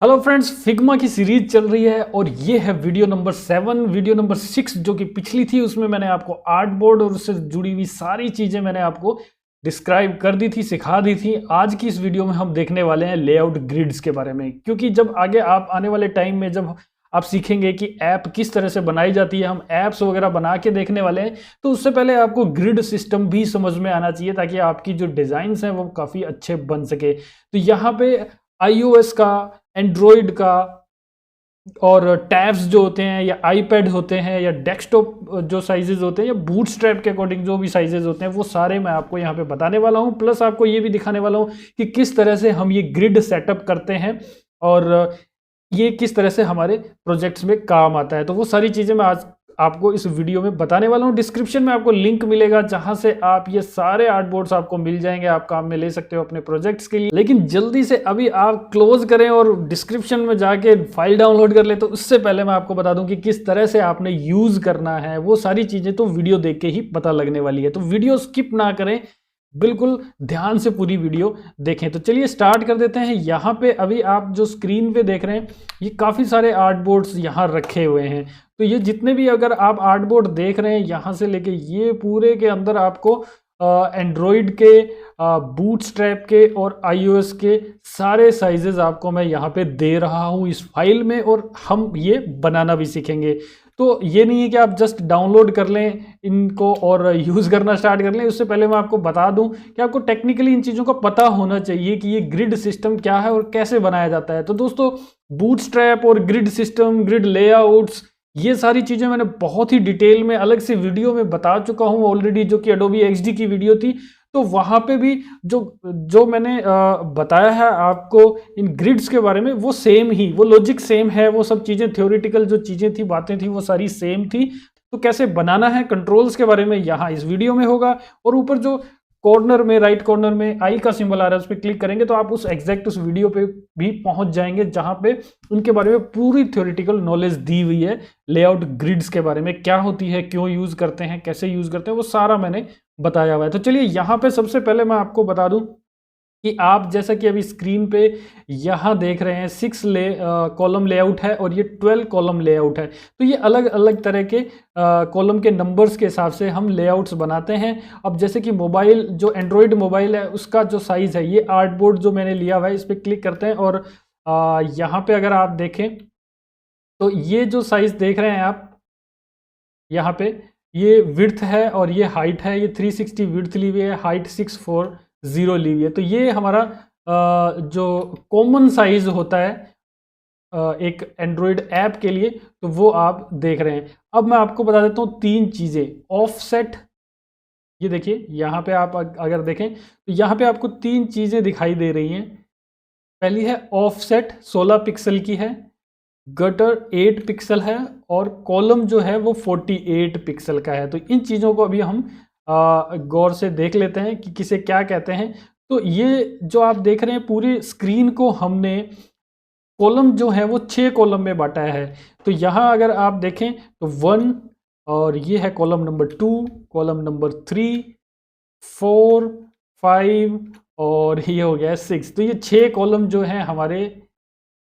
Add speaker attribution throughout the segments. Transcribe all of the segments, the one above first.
Speaker 1: Hello friends, Figma की series चल रही है और ये है वीडियो नंबर 7। वीडियो नंबर 6 जो कि पिछली थी उसमें मैंने आपको आर्ट बोर्ड और उससे जुड़ी हुई सारी चीजें मैंने आपको डिस्क्राइब कर दी थी, सिखा दी थी। आज की इस वीडियो में हम देखने वाले हैं लेआउट ग्रिड्स के बारे में, क्योंकि जब आगे आप आने वाले टाइम में जब आप सीखेंगे कि ऐप किस तरह से बनाई जाती है, हम ऐप्स वगैरह बना के देखने वाले हैं, तो उससे पहले आपको ग्रिड सिस्टम भी समझ में आना चाहिए ताकि आपकी जो डिजाइन्स हैं वो काफी अच्छे बन सके। तो यहाँ पे iOS का, एंड्रॉयड का और टैब्स जो होते हैं या आईपैड होते हैं या डेस्कटॉप जो साइजेस होते हैं या बूटस्ट्रैप के अकॉर्डिंग जो भी साइजेस होते हैं वो सारे मैं आपको यहाँ पे बताने वाला हूँ। प्लस आपको ये भी दिखाने वाला हूँ कि किस तरह से हम ये ग्रिड सेटअप करते हैं और ये किस तरह से हमारे प्रोजेक्ट्स में काम आता है। तो वो सारी चीज़ें मैं आज आपको इस वीडियो में बताने वाला हूँ। डिस्क्रिप्शन में आपको लिंक मिलेगा जहां से आप ये सारे आर्ट बोर्ड्स आपको मिल जाएंगे, आप काम में ले सकते हो अपने प्रोजेक्ट्स के लिए। लेकिन जल्दी से अभी आप क्लोज करें और डिस्क्रिप्शन में जाके फाइल डाउनलोड कर ले। तो उससे पहले मैं आपको बता दूं कि किस तरह से आपने यूज करना है, वो सारी चीजें तो वीडियो देख के ही पता लगने वाली है। तो वीडियो स्किप ना करें, बिल्कुल ध्यान से पूरी वीडियो देखें। तो चलिए स्टार्ट कर देते हैं। यहाँ पे अभी आप जो स्क्रीन पे देख रहे हैं ये काफ़ी सारे आर्ट बोर्ड्स यहाँ रखे हुए हैं। तो ये जितने भी अगर आप आर्ट बोर्ड देख रहे हैं यहाँ से लेके ये पूरे के अंदर आपको एंड्रॉयड के, बूटस्ट्रैप के और iOS के सारे साइजेस आपको मैं यहाँ पे दे रहा हूँ इस फाइल में, और हम ये बनाना भी सीखेंगे। तो ये नहीं है कि आप जस्ट डाउनलोड कर लें इनको और यूज़ करना स्टार्ट कर लें। उससे पहले मैं आपको बता दूं कि आपको टेक्निकली इन चीज़ों का पता होना चाहिए कि ये ग्रिड सिस्टम क्या है और कैसे बनाया जाता है। तो दोस्तों, बूटस्ट्रैप और ग्रिड सिस्टम, ग्रिड लेआउट्स, ये सारी चीज़ें मैंने बहुत ही डिटेल में अलग से वीडियो में बता चुका हूँ ऑलरेडी, जो कि एडोबी XD की वीडियो थी। तो वहाँ पे भी जो मैंने बताया है आपको इन ग्रिड्स के बारे में, वो सेम ही, वो लॉजिक सेम है, वो सब चीज़ें थ्योरेटिकल जो चीज़ें थी, बातें थी, वो सारी सेम थी। तो कैसे बनाना है कंट्रोल्स के बारे में यहाँ इस वीडियो में होगा। और ऊपर जो कॉर्नर में, राइट कॉर्नर में आई का सिंबल आ रहा है, उस पर क्लिक करेंगे तो आप उस एग्जैक्ट उस वीडियो पे भी पहुंच जाएंगे जहां पे उनके बारे में पूरी थ्योरेटिकल नॉलेज दी हुई है। लेआउट ग्रिड्स के बारे में क्या होती है, क्यों यूज करते हैं, कैसे यूज करते हैं, वो सारा मैंने बताया हुआ है। तो चलिए यहाँ पे सबसे पहले मैं आपको बता दूं कि आप जैसा कि अभी स्क्रीन पे यहाँ देख रहे हैं 6 कॉलम लेआउट है और ये 12 कॉलम लेआउट है। तो ये अलग अलग तरह के कॉलम के नंबर्स के हिसाब से हम लेआउट्स बनाते हैं। अब जैसे कि मोबाइल, जो एंड्रॉयड मोबाइल है उसका जो साइज़ है, ये आर्ट बोर्ड जो मैंने लिया हुआ है, इस पर क्लिक करते हैं और यहाँ पे अगर आप देखें तो ये जो साइज़ देख रहे हैं आप यहाँ पे, ये विड्थ है और ये हाइट है। ये 360 विड्थ ली हुई है, हाइट 640 ली हुई है। तो ये हमारा जो कॉमन साइज होता है एक एंड्रॉयड ऐप के लिए, तो वो आप देख रहे हैं। अब मैं आपको बता देता हूँ 3 चीज़ें। ऑफसेट, ये देखिए यहाँ पे आप अगर देखें तो यहाँ पे आपको 3 चीज़ें दिखाई दे रही हैं। पहली है ऑफसेट, 16 पिक्सल की है, गटर 8 पिक्सल है और कॉलम जो है वो 48 पिक्सल का है। तो इन चीज़ों को अभी हम गौर से देख लेते हैं कि किसे क्या कहते हैं। तो ये जो आप देख रहे हैं पूरी स्क्रीन को हमने कॉलम जो है वो 6 कॉलम में बांटा है। तो यहाँ अगर आप देखें तो 1, और ये है कॉलम नंबर 2, कॉलम नंबर 3, 4, 5 और ये हो गया 6। तो ये 6 कॉलम जो है हमारे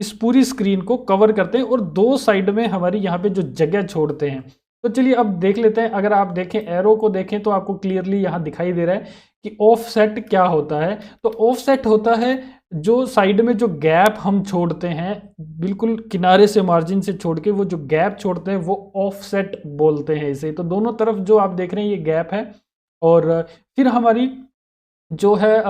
Speaker 1: इस पूरी स्क्रीन को कवर करते हैं और 2 साइड में हमारी यहाँ पे जो जगह छोड़ते हैं। तो चलिए अब देख लेते हैं। अगर आप देखें, एरो को देखें तो आपको क्लियरली यहाँ दिखाई दे रहा है कि ऑफसेट क्या होता है। तो ऑफसेट होता है जो साइड में जो गैप हम छोड़ते हैं, बिल्कुल किनारे से, मार्जिन से छोड़ के वो जो गैप छोड़ते हैं वो ऑफसेट बोलते हैं इसे। तो दोनों तरफ जो आप देख रहे हैं ये गैप है। और फिर हमारी जो है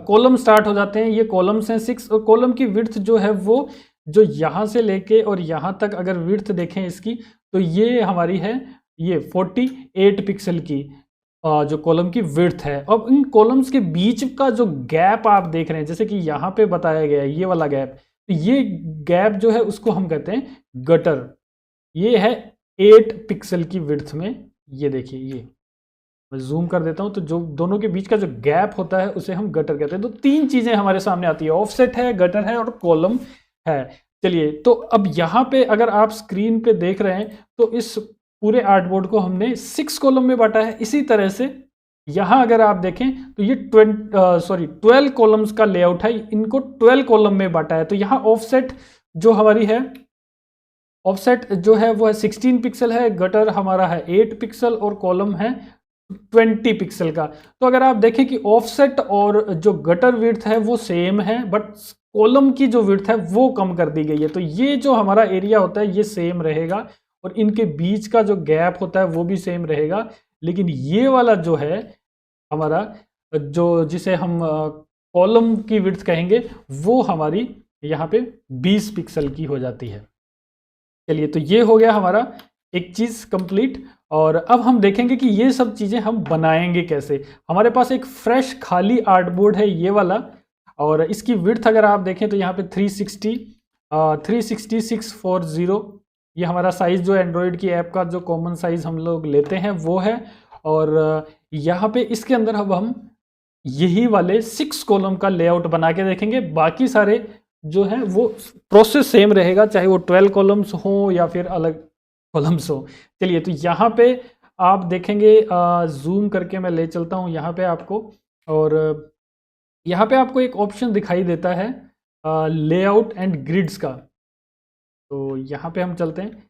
Speaker 1: कॉलम स्टार्ट हो जाते हैं। ये कॉलम्स हैं 6, और कॉलम की विड्थ जो है वो जो यहाँ से लेके और यहाँ तक अगर विड्थ देखें इसकी, तो ये हमारी है ये 48 पिक्सल की जो कॉलम की विड्थ है। अब इन कॉलम्स के बीच का जो गैप आप देख रहे हैं, जैसे कि यहाँ पे बताया गया है ये वाला गैप, तो ये गैप जो है उसको हम कहते हैं गटर। ये है 8 पिक्सल की विड्थ में। ये देखिए, ये मैं जूम कर देता हूं तो जो दोनों के बीच का जो गैप होता है उसे हम गटर कहते हैं। तो 3 चीजें हमारे सामने आती है, ऑफसेट है, गटर है और कॉलम है। चलिए, तो अब यहाँ पे अगर आप स्क्रीन पे देख रहे हैं तो इस पूरे आर्ट बोर्ड को हमने 6 कॉलम में बांटा है। इसी तरह से यहाँ अगर आप देखें तो ये 12 कॉलम्स का लेआउट है, इनको 12 कॉलम में बांटा है। तो यहाँ ऑफसेट जो हमारी है ऑफसेट जो है वो है 16 पिक्सल है, गटर हमारा है 8 पिक्सल और कॉलम है 20 पिक्सल का। तो अगर आप देखें कि ऑफसेट और जो गटर विड्थ है वो सेम है, बट कॉलम की जो विड्थ है वो कम कर दी गई है। तो ये जो हमारा एरिया होता है ये सेम रहेगा और इनके बीच का जो गैप होता है वो भी सेम रहेगा। लेकिन ये वाला जो है हमारा, जो जिसे हम कॉलम की विड्थ कहेंगे, वो हमारी यहाँ पे 20 पिक्सल की हो जाती है। चलिए, तो ये हो गया हमारा एक चीज़ कंप्लीट। और अब हम देखेंगे कि ये सब चीज़ें हम बनाएंगे कैसे। हमारे पास एक फ्रेश खाली आर्टबोर्ड है ये वाला, और इसकी विड्थ अगर आप देखें तो यहाँ पे 360/640 ये हमारा साइज़ जो एंड्रॉयड की ऐप का जो कॉमन साइज़ हम लोग लेते हैं वो है। और यहाँ पे इसके अंदर अब हम यही वाले 6 कॉलम का लेआउट बना के देखेंगे। बाकी सारे जो है वो प्रोसेस सेम रहेगा, चाहे वो 12 कॉलम्स हो या फिर अलग कॉलम्स हो। चलिए, तो यहाँ पे आप देखेंगे, जूम करके मैं ले चलता हूँ यहाँ पे आपको, और यहाँ पे आपको एक ऑप्शन दिखाई देता है लेआउट एंड ग्रिड्स का। तो यहाँ पे हम चलते हैं,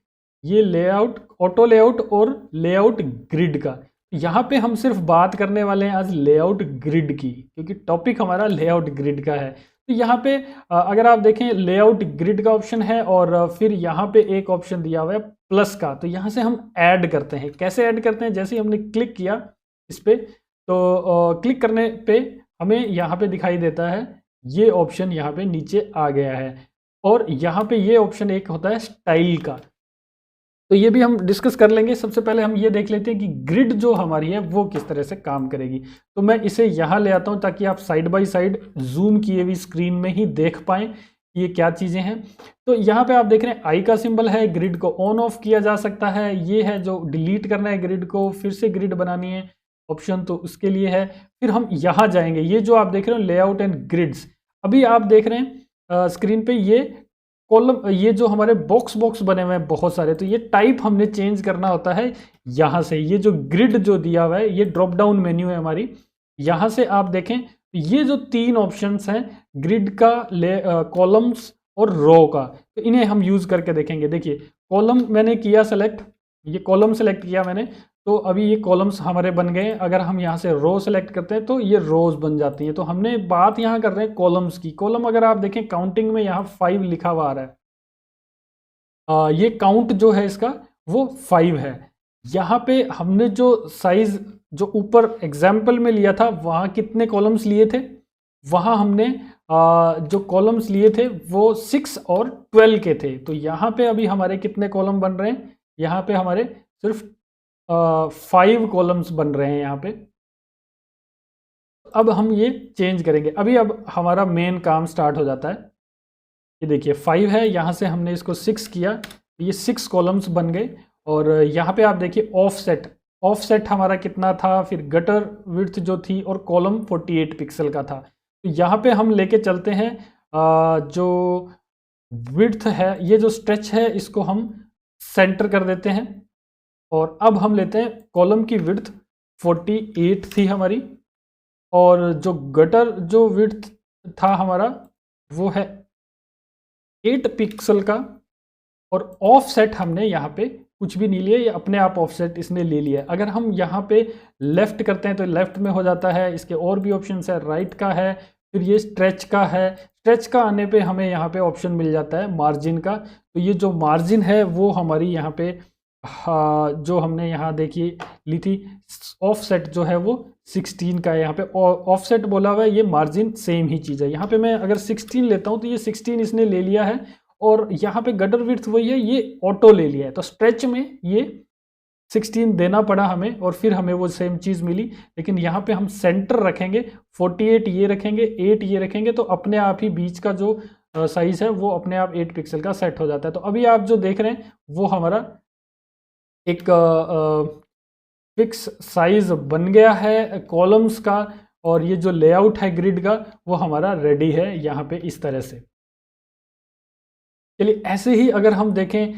Speaker 1: ये लेआउट, ऑटो लेआउट और लेआउट ग्रिड का। यहाँ पे हम सिर्फ बात करने वाले हैं आज लेआउट ग्रिड की, क्योंकि टॉपिक हमारा लेआउट ग्रिड का है। तो यहाँ पे अगर आप देखें लेआउट ग्रिड का ऑप्शन है, और फिर यहाँ पे एक ऑप्शन दिया हुआ है प्लस का। तो यहाँ से हम ऐड करते हैं। कैसे ऐड करते हैं? जैसे ही हमने क्लिक किया इस पर, तो क्लिक करने पे हमें यहाँ पे दिखाई देता है ये ऑप्शन यहाँ पे नीचे आ गया है। और यहाँ पे ये ऑप्शन एक होता है स्टाइल का, तो ये भी हम डिस्कस कर लेंगे। सबसे पहले हम ये देख लेते हैं कि ग्रिड जो हमारी है वो किस तरह से काम करेगी। तो मैं इसे यहाँ ले आता हूँ ताकि आप साइड बाय साइड जूम किए हुई स्क्रीन में ही देख पाएँ ये क्या चीज़ें हैं। तो यहाँ पे आप देख रहे हैं आई का सिंबल है, ग्रिड को ऑन ऑफ किया जा सकता है। ये है जो डिलीट करना है ग्रिड को, फिर से ग्रिड बनानी है ऑप्शन, तो उसके लिए है। फिर हम यहाँ जाएंगे, ये जो आप देख रहे हो लेआउट एंड ग्रिड्स, अभी आप देख रहे हैं स्क्रीन पे ये कॉलम, ये जो हमारे बॉक्स बने हुए हैं बहुत सारे, तो ये टाइप हमने चेंज करना होता है यहाँ से। ये जो ग्रिड जो दिया हुआ है ये ड्रॉप डाउन मेन्यू है हमारी। यहाँ से आप देखें ये जो 3 ऑप्शंस हैं ग्रिड का, कॉलम्स और रो का, तो इन्हें हम यूज़ करके देखेंगे। देखिए, कॉलम मैंने किया सेलेक्ट, ये कॉलम सेलेक्ट किया मैंने, तो अभी ये कॉलम्स हमारे बन गए। अगर हम यहाँ से रो सेलेक्ट करते हैं तो ये रोज बन जाती हैं। तो हमने बात यहाँ कर रहे हैं कॉलम्स की। कॉलम अगर आप देखें काउंटिंग में यहाँ 5 लिखा हुआ आ रहा है, ये काउंट जो है इसका वो 5 है। यहाँ पे हमने जो साइज जो ऊपर एग्जाम्पल में लिया था वहाँ कितने कॉलम्स लिए थे, वहाँ हमने जो कॉलम्स लिए थे वो 6 और 12 के थे। तो यहाँ पे अभी हमारे कितने कॉलम बन रहे हैं? यहाँ पे हमारे सिर्फ 5 कॉलम्स बन रहे हैं यहाँ पे। अब हम ये चेंज करेंगे। अभी अब हमारा मेन काम स्टार्ट हो जाता है। ये देखिए 5 है, यहाँ से हमने इसको 6 किया, ये 6 कॉलम्स बन गए। और यहाँ पे आप देखिए ऑफसेट हमारा कितना था, फिर गटर विड्थ जो थी, और कॉलम 48 पिक्सल का था। तो यहाँ पे हम लेके चलते हैं जो विड्थ है, ये जो स्ट्रेच है इसको हम सेंटर कर देते हैं। और अब हम लेते हैं कॉलम की विड्थ 48 थी हमारी, और जो गटर जो विड्थ था हमारा वो है 8 पिक्सल का। और ऑफसेट हमने यहाँ पे कुछ भी नहीं लिया, ये अपने आप ऑफसेट इसने ले लिया। अगर हम यहाँ पे लेफ्ट करते हैं तो लेफ्ट में हो जाता है। इसके और भी ऑप्शन है, राइट का है, फिर ये स्ट्रेच का है। स्ट्रेच का आने पे हमें यहाँ पे ऑप्शन मिल जाता है मार्जिन का। तो ये जो मार्जिन है वो हमारी यहाँ पे जो हमने यहाँ देखिए ली थी, ऑफसेट जो है वो 16 का है। यहाँ पे ऑफसेट बोला हुआ है, ये मार्जिन सेम ही चीज़ है। यहाँ पे मैं अगर 16 लेता हूँ तो ये 16 इसने ले लिया है, और यहाँ पे गटर विड्थ वही है, ये ऑटो ले लिया है। तो स्ट्रेच में ये 16 देना पड़ा हमें, और फिर हमें वो सेम चीज़ मिली। लेकिन यहाँ पे हम सेंटर रखेंगे, 48 ये रखेंगे, 8 ये रखेंगे, तो अपने आप ही बीच का जो साइज़ है वो अपने आप 8 पिक्सल का सेट हो जाता है। तो अभी आप जो देख रहे हैं वो हमारा एक फिक्स साइज बन गया है कॉलम्स का, और ये जो लेआउट है ग्रिड का वो हमारा रेडी है यहाँ पे इस तरह से। चलिए, ऐसे ही अगर हम देखें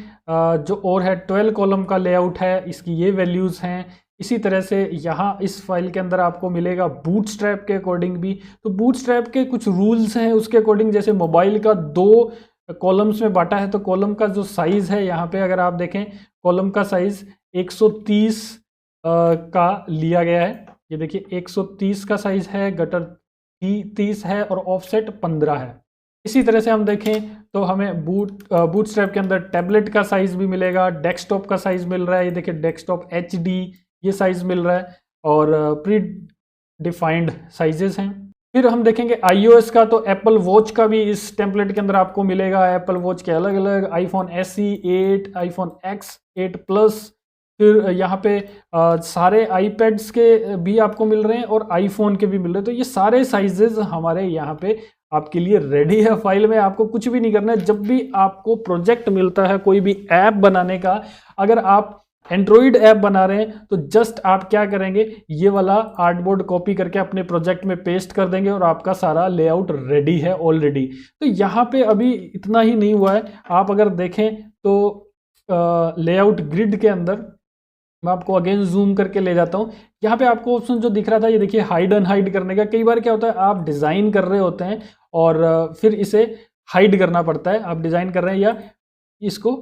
Speaker 1: जो और है 12 कॉलम का लेआउट है, इसकी ये वैल्यूज़ हैं। इसी तरह से यहाँ इस फाइल के अंदर आपको मिलेगा बूटस्ट्रैप के अकॉर्डिंग भी। तो बूटस्ट्रैप के कुछ रूल्स हैं उसके अकॉर्डिंग, जैसे मोबाइल का 2 कॉलम्स में बांटा है, तो कॉलम का जो साइज है यहाँ पे अगर आप देखें, कॉलम का साइज 130 का लिया गया है। ये देखिए 130 का साइज है, गटर 30 है और ऑफसेट 15 है। इसी तरह से हम देखें तो हमें बूटस्ट्रैप के अंदर टैबलेट का साइज भी मिलेगा, डेस्कटॉप का साइज मिल रहा है, ये देखिए डेस्कटॉप HD ये साइज मिल रहा है और प्री डिफाइंड साइजेस हैं। फिर हम देखेंगे iOS का, तो एप्पल वॉच का भी इस टेम्पलेट के अंदर आपको मिलेगा। एप्पल वॉच के अलग अलग, iPhone SE 8, iPhone X 8 plus, फिर यहाँ पे सारे आईपैड्स के भी आपको मिल रहे हैं और आईफोन के भी मिल रहे हैं। तो ये सारे साइजेस हमारे यहाँ पे आपके लिए रेडी है। फाइल में आपको कुछ भी नहीं करना है। जब भी आपको प्रोजेक्ट मिलता है कोई भी ऐप बनाने का, अगर आप एंड्रॉइड ऐप बना रहे हैं तो जस्ट आप क्या करेंगे, ये वाला आर्टबोर्ड कॉपी करके अपने प्रोजेक्ट में पेस्ट कर देंगे और आपका सारा लेआउट रेडी है ऑलरेडी। तो यहाँ पे अभी इतना ही नहीं हुआ है। आप अगर देखें तो लेआउट ग्रिड के अंदर मैं आपको अगेन जूम करके ले जाता हूँ। यहाँ पे आपको ऑप्शन जो दिख रहा था, ये देखिए हाइड अनहाइड करने का। कई बार क्या होता है, आप डिज़ाइन कर रहे होते हैं और फिर इसे हाइड करना पड़ता है। आप डिज़ाइन कर रहे हैं या इसको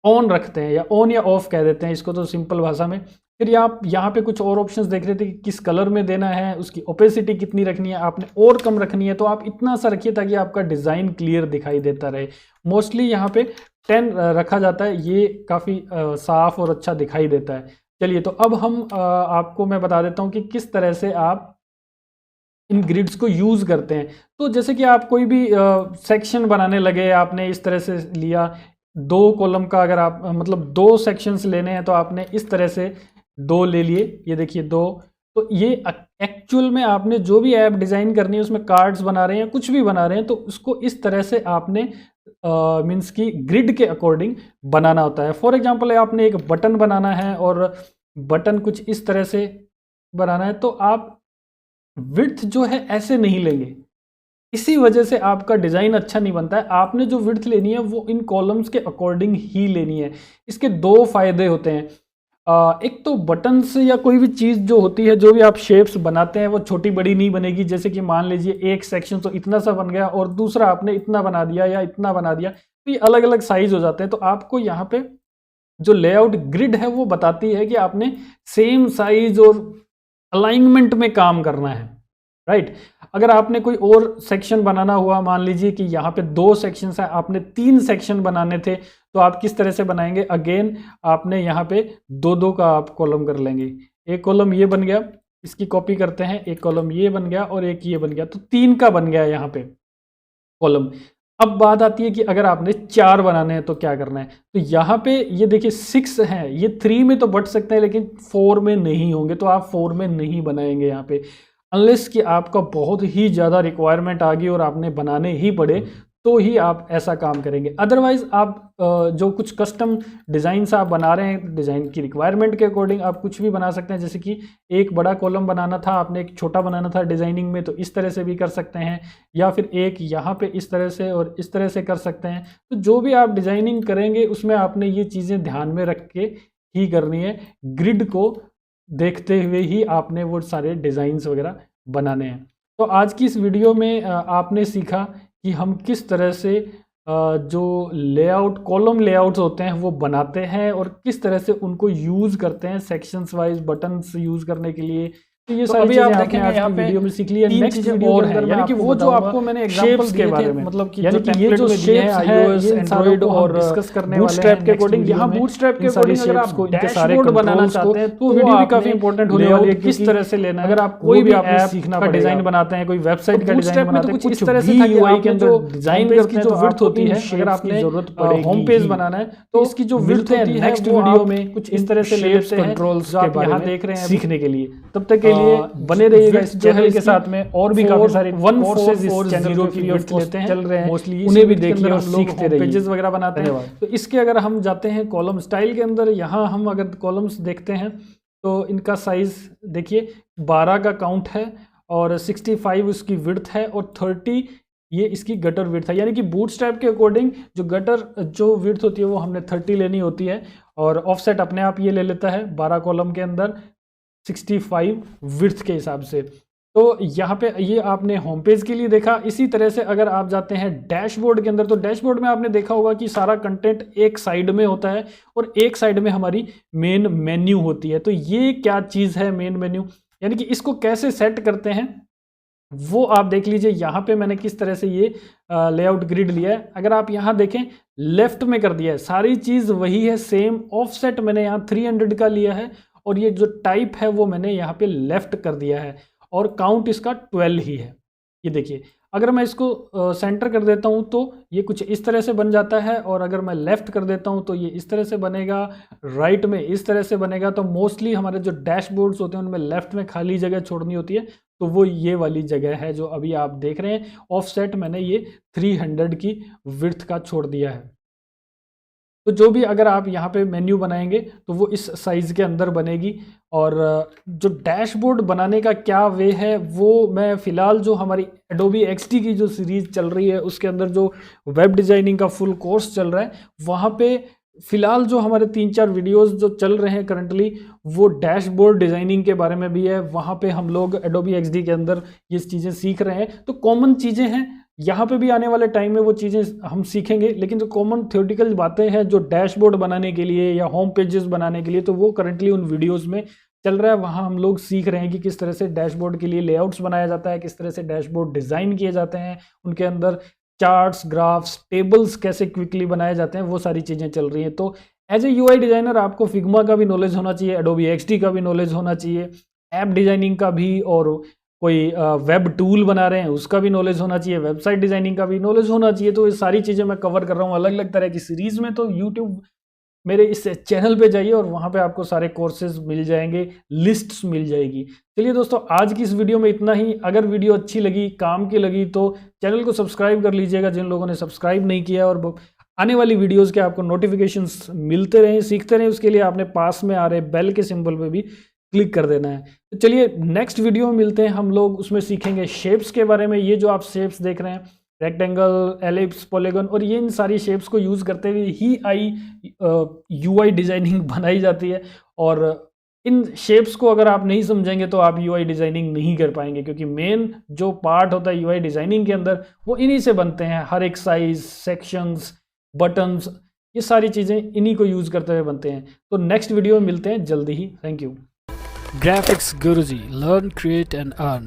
Speaker 1: ऑन रखते हैं या ऑन या ऑफ कह देते हैं इसको तो सिंपल भाषा में। फिर आप यहाँ पे कुछ और ऑप्शंस देख रहे थे कि किस कलर में देना है, उसकी ओपेसिटी कितनी रखनी है, आपने और कम रखनी है, तो आप इतना सा रखिए ताकि आपका डिज़ाइन क्लियर दिखाई देता रहे। मोस्टली यहाँ पे 10 रखा जाता है, ये काफ़ी साफ और अच्छा दिखाई देता है। चलिए, तो अब हम आपको मैं बता देता हूँ कि किस तरह से आप इन ग्रिड्स को यूज़ करते हैं। तो जैसे कि आप कोई भी सेक्शन बनाने लगे, आपने इस तरह से लिया 2 कॉलम का, अगर आप मतलब 2 सेक्शंस लेने हैं तो आपने इस तरह से 2 ले लिए। ये देखिए 2। तो ये एक्चुअल में आपने जो भी ऐप डिज़ाइन करनी है, उसमें कार्ड्स बना रहे हैं, कुछ भी बना रहे हैं, तो उसको इस तरह से आपने मीन्स की ग्रिड के अकॉर्डिंग बनाना होता है। फॉर एग्जांपल आपने एक बटन बनाना है और बटन कुछ इस तरह से बनाना है, तो आप विड्थ जो है ऐसे नहीं लेंगे, इसी वजह से आपका डिज़ाइन अच्छा नहीं बनता है। आपने जो विड्थ लेनी है वो इन कॉलम्स के अकॉर्डिंग ही लेनी है। इसके 2 फायदे होते हैं। एक तो बटन्स या कोई भी चीज़ जो होती है, जो भी आप शेप्स बनाते हैं, वो छोटी बड़ी नहीं बनेगी। जैसे कि मान लीजिए एक सेक्शन तो इतना सा बन गया और दूसरा आपने इतना बना दिया या इतना बना दिया, तो ये अलग अलग साइज हो जाते हैं। तो आपको यहाँ पे जो लेआउट ग्रिड है वो बताती है कि आपने सेम साइज और अलाइनमेंट में काम करना है, राइट। अगर आपने कोई और सेक्शन बनाना हुआ, मान लीजिए कि यहाँ पे 2 सेक्शंस हैं, आपने 3 सेक्शन बनाने थे, तो आप किस तरह से बनाएंगे, अगेन आपने यहाँ पे 2-2 का आप कॉलम कर लेंगे। एक कॉलम ये बन गया, इसकी कॉपी करते हैं, एक कॉलम ये बन गया और एक ये बन गया, तो 3 का बन गया यहाँ पे कॉलम। अब बात आती है कि अगर आपने 4 बनाने हैं तो क्या करना है। तो यहाँ पे ये देखिए 6 हैं, ये 3 में तो बट सकते हैं लेकिन 4 में नहीं होंगे, तो आप 4 में नहीं बनाएंगे यहाँ पे, अनलेस कि आपका बहुत ही ज़्यादा रिक्वायरमेंट आ गई और आपने बनाने ही पड़े, तो ही आप ऐसा काम करेंगे। अदरवाइज आप जो कुछ कस्टम डिज़ाइंस आप बना रहे हैं, डिज़ाइन की रिक्वायरमेंट के अकॉर्डिंग आप कुछ भी बना सकते हैं। जैसे कि एक बड़ा कॉलम बनाना था, आपने एक छोटा बनाना था डिज़ाइनिंग में, तो इस तरह से भी कर सकते हैं, या फिर एक यहाँ पे इस तरह से और इस तरह से कर सकते हैं। तो जो भी आप डिज़ाइनिंग करेंगे उसमें आपने ये चीज़ें ध्यान में रख के ही करनी है। ग्रिड को देखते हुए ही आपने वो सारे डिज़ाइंस वगैरह बनाने हैं। तो आज की इस वीडियो में आपने सीखा कि हम किस तरह से जो लेआउट कॉलम लेआउट्स होते हैं वो बनाते हैं और किस तरह से उनको यूज़ करते हैं सेक्शंस वाइज बटन्स यूज़ करने के लिए। तो ये सारी चीजें आपने आज की वीडियो में सीख लिया। नेक्स्ट वीडियो और है, यानी कि वो जो आपको मैंने एग्जांपल के बारे में, मतलब कि ये जो शेप्स है iOS एंड्रॉइड और डिस्कस करने वाले बूटस्ट्रैप के अकॉर्डिंग, यहाँ बूटस्ट्रैप के अकॉर्डिंग अगर आप डैशबोर्ड बनाना चाहते हैं तो वीडियो भी काफी इंपॉर्टेंट होने वाली है, किस तरह से लेना है। अगर आप कोई भी ऐप सीखना का डिजाइन बनाते हैं, कोई वेबसाइट का डिजाइन बनाते हैं, कुछ इस तरह से यूआई के अंदर डिजाइन करके जो विड्थ होती है, अगर आपने जरूरत पड़ेगी होम पेज बनाना है तो इसकी जो विड्थ है नेक्स्ट वीडियो में कुछ इस तरह से लेते हैं कंट्रोल्स के बारे में देख रहे हैं सीखने के लिए। तब तक के लिए बने रहिएगा इस चैनल के साथ में, और भी काफी सारे 1-4 इस चैनल की वीडियोस लेते हैं, चल रहे हैं, मोस्टली उन्हें भी देखिए और सीखते रहिए, पेजेस वगैरह बनाते हैं। तो इसके अगर हम जाते हैं कॉलम स्टाइल के अंदर, यहाँ हम अगर कॉलम्स देखते हैं तो इनका साइज देखिए 12 का काउंट है और 65 उसकी विड्थ है और 30 ये इसकी गटर विड्थ है। यानी कि बूटस्ट्रैप के अकॉर्डिंग जो गटर जो विड्थ होती है वो हमने 30 लेनी होती है और ऑफसेट अपने आप ये ले लेता है 12 कॉलम के अंदर 65 विड्थ के हिसाब से। तो यहाँ पे ये आपने होम पेज के लिए देखा। इसी तरह से अगर आप जाते हैं डैशबोर्ड के अंदर, तो डैशबोर्ड में आपने देखा होगा कि सारा कंटेंट एक साइड में होता है और एक साइड में हमारी मेन मेन्यू होती है। तो ये क्या चीज़ है मेन मेन्यू, यानी कि इसको कैसे सेट करते हैं वो आप देख लीजिए। यहाँ पे मैंने किस तरह से ये लेआउट ग्रिड लिया है। अगर आप यहाँ देखें लेफ्ट में कर दिया है, सारी चीज़ वही है सेम। ऑफसेट मैंने यहाँ 300 का लिया है और ये जो टाइप है वो मैंने यहाँ पे लेफ्ट कर दिया है और काउंट इसका 12 ही है। ये देखिए, अगर मैं इसको सेंटर कर देता हूँ तो ये कुछ इस तरह से बन जाता है, और अगर मैं लेफ़्ट कर देता हूँ तो ये इस तरह से बनेगा, राइट में इस तरह से बनेगा। तो मोस्टली हमारे जो डैशबोर्ड्स होते हैं उनमें लेफ़्ट में खाली जगह छोड़नी होती है, तो वो ये वाली जगह है जो अभी आप देख रहे हैं। ऑफसेट मैंने ये 300 की विड्थ का छोड़ दिया है। तो जो भी अगर आप यहाँ पे मेन्यू बनाएंगे तो वो इस साइज़ के अंदर बनेगी। और जो डैशबोर्ड बनाने का क्या वे है वो मैं फ़िलहाल जो हमारी एडोबी एक्सडी की जो सीरीज़ चल रही है उसके अंदर जो वेब डिज़ाइनिंग का फुल कोर्स चल रहा है वहाँ पे फ़िलहाल जो हमारे 3-4 वीडियोस जो चल रहे हैं करंटली वो डैशबोर्ड डिज़ाइनिंग के बारे में भी है। वहाँ पे हम लोग एडोबी एक्सडी के अंदर ये चीज़ें सीख रहे हैं। तो कॉमन चीज़ें हैं, यहाँ पे भी आने वाले टाइम में वो चीज़ें हम सीखेंगे, लेकिन जो कॉमन थ्योरेटिकल बातें हैं जो डैशबोर्ड बनाने के लिए या होम पेजेस बनाने के लिए, तो वो करंटली उन वीडियोस में चल रहा है। वहाँ हम लोग सीख रहे हैं कि किस तरह से डैशबोर्ड के लिए लेआउट्स बनाया जाता है, किस तरह से डैशबोर्ड डिज़ाइन किए जाते हैं, उनके अंदर चार्ट्स, ग्राफ्स, टेबल्स कैसे क्विकली बनाए जाते हैं, वो सारी चीज़ें चल रही हैं। तो एज ए यूआई डिज़ाइनर आपको फिग्मा का भी नॉलेज होना चाहिए, एडोबी एक्सडी का भी नॉलेज होना चाहिए, ऐप डिज़ाइनिंग का भी, और कोई वेब टूल बना रहे हैं उसका भी नॉलेज होना चाहिए, वेबसाइट डिज़ाइनिंग का भी नॉलेज होना चाहिए। तो ये सारी चीज़ें मैं कवर कर रहा हूँ अलग अलग तरह की सीरीज़ में। तो यूट्यूब मेरे इस चैनल पे जाइए और वहाँ पे आपको सारे कोर्सेज मिल जाएंगे, लिस्ट्स मिल जाएगी। चलिए दोस्तों, आज की इस वीडियो में इतना ही। अगर वीडियो अच्छी लगी, काम की लगी, तो चैनल को सब्सक्राइब कर लीजिएगा जिन लोगों ने सब्सक्राइब नहीं किया, और आने वाली वीडियोस के आपको नोटिफिकेशंस मिलते रहें, सीखते रहें। उसके लिए आपने पास में आ रहे बेल के सिंबल पे भी क्लिक कर देना है। तो चलिए नेक्स्ट वीडियो में मिलते हैं हम लोग, उसमें सीखेंगे शेप्स के बारे में। ये जो आप शेप्स देख रहे हैं, रेक्टेंगल, एलिप्स, पॉलीगन, और ये इन सारी शेप्स को यूज़ करते हुए ही यूआई डिज़ाइनिंग बनाई जाती है। और इन शेप्स को अगर आप नहीं समझेंगे तो आप यूआई डिज़ाइनिंग नहीं कर पाएंगे, क्योंकि मेन जो पार्ट होता है यूआई डिज़ाइनिंग के अंदर वो इन्हीं से बनते हैं। हर एक साइज, सेक्शंस, बटन्स, ये सारी चीज़ें इन्हीं को यूज़ करते हुए बनते हैं। तो नेक्स्ट वीडियो में मिलते हैं जल्दी ही। Thank you.
Speaker 2: Graphics Guruji, learn, create and earn.